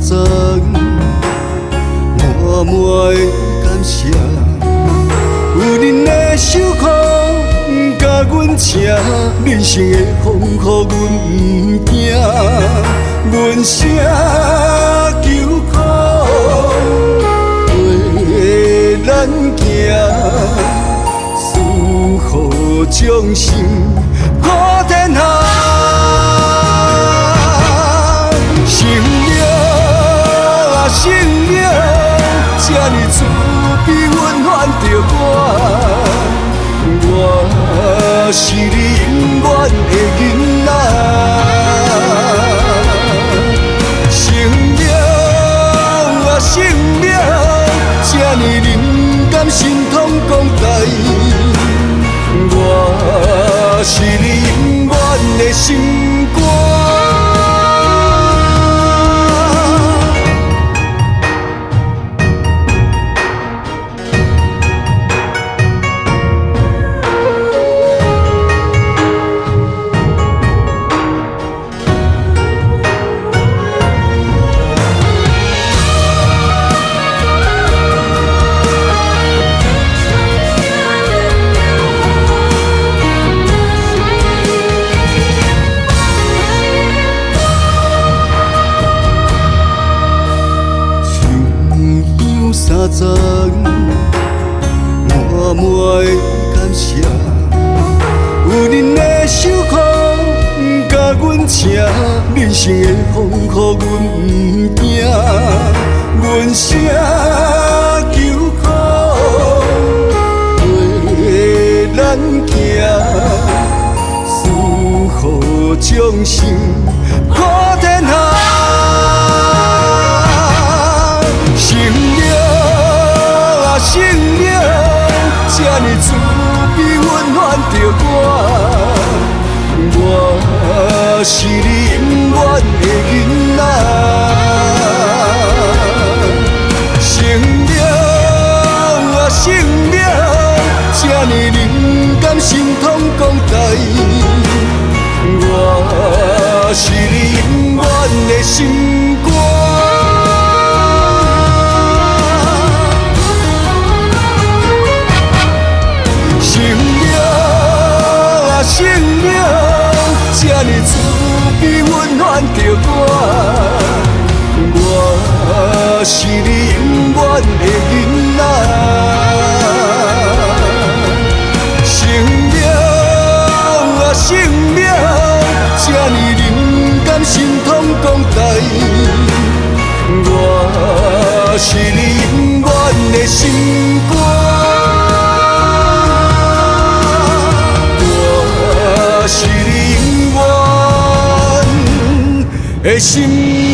层，满满的感谢。有恁的守护，甲阮请，人生的风雨阮不惊，阮声求靠陪咱行，守护众生普天下。生命啊，生命，这呢慈悲温暖着我是你永远的囡仔。生命啊，生命，这呢忍甘心痛讲台，我是你永远的心肝。三层满满的感谢，有恁的守护，甲阮请，人生的风雨阮不惊，阮声求靠陪咱行，守护众生普天下。生命，这呢慈悲温暖着我是你永远的囡仔。生命啊，生命，这呢忍甘心痛讲台，我是你永远的心肝。生命，这呢慈悲温暖着我是你永远的囡仔。生命啊，生命，这呢忍甘心痛讲台，我是你永远的心肝。是你永远的心。